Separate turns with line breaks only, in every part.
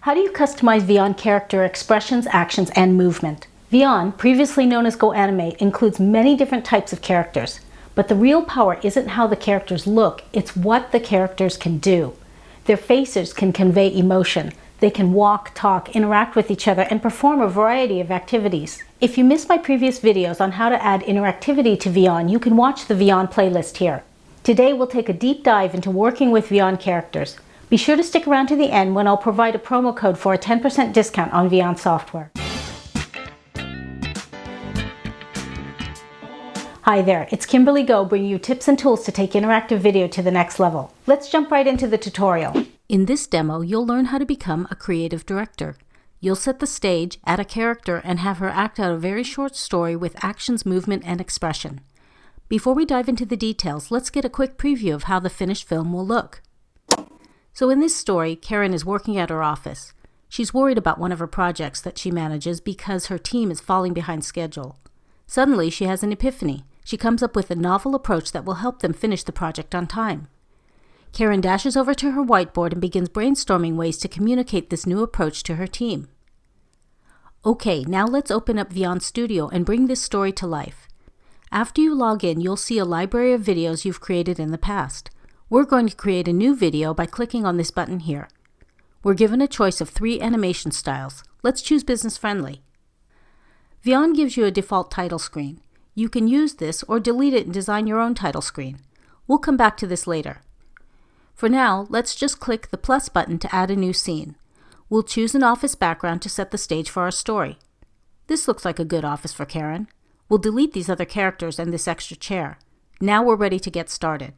How do you customize Vyond character expressions, actions, and movement? Vyond, previously known as Animate, includes many different types of characters. But the real power isn't how the characters look, it's what the characters can do. Their faces can convey emotion. They can walk, talk, interact with each other, and perform a variety of activities. If you missed my previous videos on how to add interactivity to Vyond, you can watch the Vyond playlist here. Today we'll take a deep dive into working with Vyond characters. Be sure to stick around to the end when I'll provide a promo code for a 10% discount on Vyond software. Hi there, it's Kimberly bringing you tips and tools to take interactive video to the next level. Let's jump right into the tutorial. In this demo, you'll learn how to become a creative director. You'll set the stage, add a character, and have her act out a very short story with actions, movement, and expression. Before we dive into the details, let's get a quick preview of how the finished film will look. So in this story, Karen is working at her office. She's worried about one of her projects that she manages because her team is falling behind schedule. Suddenly, she has an epiphany. She comes up with a novel approach that will help them finish the project on time. Karen dashes over to her whiteboard and begins brainstorming ways to communicate this new approach to her team. Okay, now let's open up Vyond Studio and bring this story to life. After you log in, you'll see a library of videos you've created in the past. We're going to create a new video by clicking on this button here. We're given a choice of 3 animation styles. Let's choose business friendly. Vyond gives you a default title screen. You can use this or delete it and design your own title screen. We'll come back to this later. For now, let's just click the plus button to add a new scene. We'll choose an office background to set the stage for our story. This looks like a good office for Karen. We'll delete these other characters and this extra chair. Now we're ready to get started.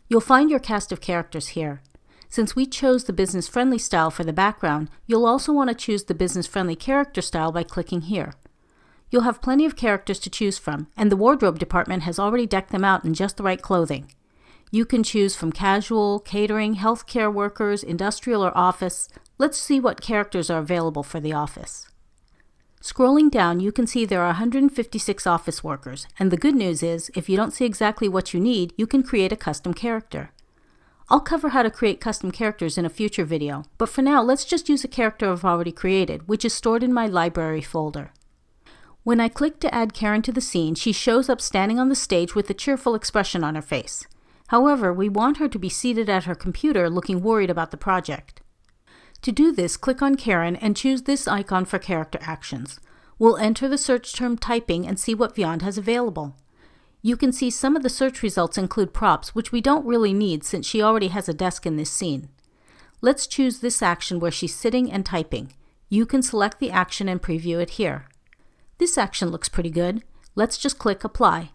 You'll find your cast of characters here. Since we chose the business-friendly style for the background, you'll also want to choose the business-friendly character style by clicking here. You'll have plenty of characters to choose from, and the wardrobe department has already decked them out in just the right clothing. You can choose from casual, catering, healthcare workers, industrial, or office. Let's see what characters are available for the office. Scrolling down, you can see there are 156 office workers, and the good news is, if you don't see exactly what you need, you can create a custom character. I'll cover how to create custom characters in a future video, but for now, let's just use a character I've already created, which is stored in my library folder. When I click to add Karen to the scene, she shows up standing on the stage with a cheerful expression on her face. However, we want her to be seated at her computer looking worried about the project. To do this, click on Karen and choose this icon for character actions. We'll enter the search term typing and see what Vyond has available. You can see some of the search results include props, which we don't really need since she already has a desk in this scene. Let's choose this action where she's sitting and typing. You can select the action and preview it here. This action looks pretty good. Let's just click Apply.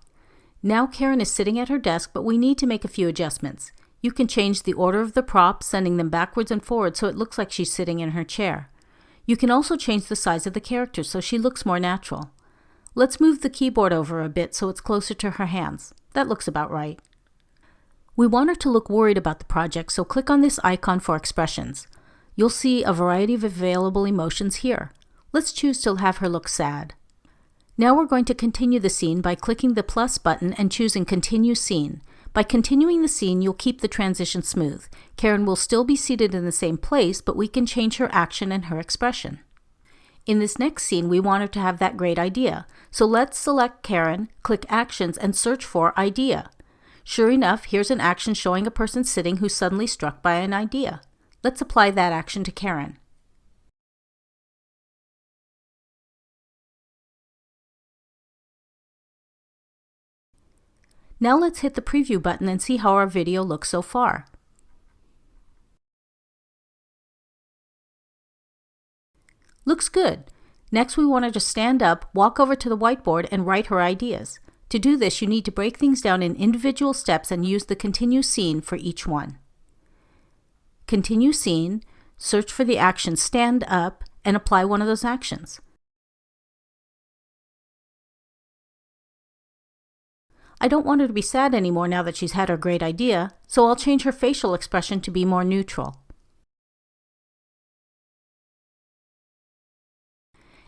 Now Karen is sitting at her desk, but we need to make a few adjustments. You can change the order of the props, sending them backwards and forwards so it looks like she's sitting in her chair. You can also change the size of the character so she looks more natural. Let's move the keyboard over a bit so it's closer to her hands. That looks about right. We want her to look worried about the project, so click on this icon for expressions. You'll see a variety of available emotions here. Let's choose to have her look sad. Now we're going to continue the scene by clicking the plus button and choosing Continue Scene. By continuing the scene, you'll keep the transition smooth. Karen will still be seated in the same place, but we can change her action and her expression. In this next scene, we want her to have that great idea. So let's select Karen, click Actions, and search for Idea. Sure enough, here's an action showing a person sitting who's suddenly struck by an idea. Let's apply that action to Karen. Now let's hit the preview button and see how our video looks so far. Looks good. Next we want her to stand up, walk over to the whiteboard, and write her ideas. To do this, you need to break things down in individual steps and use the Continue Scene for each one. Continue Scene, search for the action Stand Up, and apply one of those actions. I don't want her to be sad anymore now that she's had her great idea, so I'll change her facial expression to be more neutral.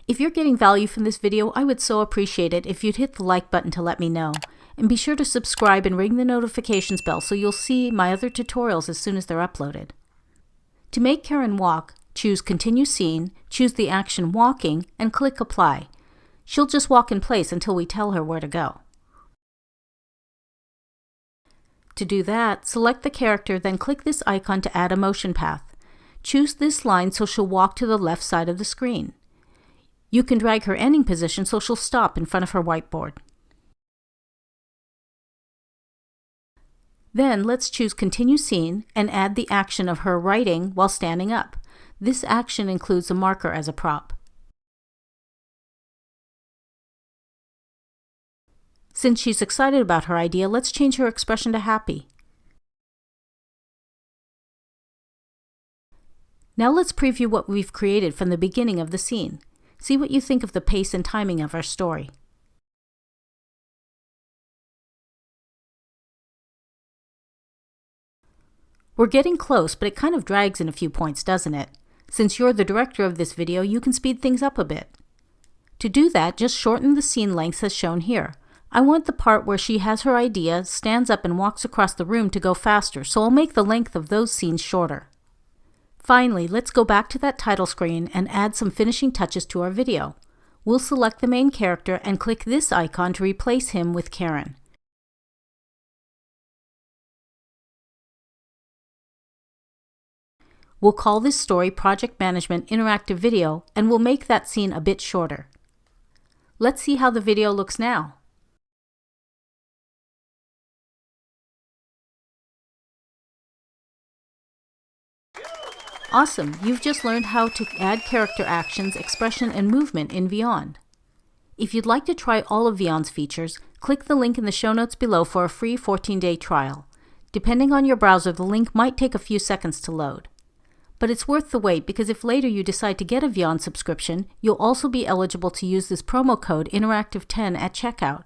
If you're getting value from this video, I would so appreciate it if you'd hit the like button to let me know. And be sure to subscribe and ring the notifications bell so you'll see my other tutorials as soon as they're uploaded. To make Karen walk, Choose Continue Scene, choose the action Walking, and click Apply. She'll just walk in place until we tell her where to go. To do that, select the character, then click this icon to add a motion path. Choose this line so she'll walk to the left side of the screen. You can drag her ending position so she'll stop in front of her whiteboard. Then let's choose Continue Scene and add the action of her writing while standing up. This action includes a marker as a prop. Since she's excited about her idea, let's change her expression to happy. Now let's preview what we've created from the beginning of the scene. See what you think of the pace and timing of our story. We're getting close, but it kind of drags in a few points, doesn't it? Since you're the director of this video, you can speed things up a bit. To do that, just shorten the scene lengths as shown here. I want the part where she has her idea, stands up and walks across the room to go faster, so I'll make the length of those scenes shorter. Finally, let's go back to that title screen and add some finishing touches to our video. We'll select the main character and click this icon to replace him with Karen. We'll call this story Project Management Interactive Video, and we'll make that scene a bit shorter. Let's see how the video looks now. Awesome! You've just learned how to add character actions, expression, and movement in Vyond. If you'd like to try all of Vyond's features, click the link in the show notes below for a free 14-day trial. Depending on your browser, the link might take a few seconds to load. But it's worth the wait because if later you decide to get a Vyond subscription, you'll also be eligible to use this promo code Interactive10 at checkout.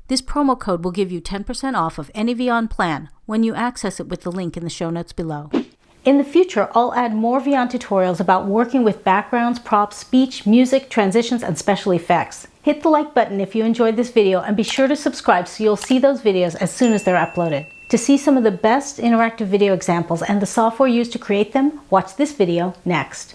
This promo code will give you 10% off of any Vyond plan when you access it with the link in the show notes below. In the future, I'll add more Vyond tutorials about working with backgrounds, props, speech, music, transitions, and special effects. Hit the like button if you enjoyed this video and be sure to subscribe so you'll see those videos as soon as they're uploaded. To see some of the best interactive video examples and the software used to create them, watch this video next.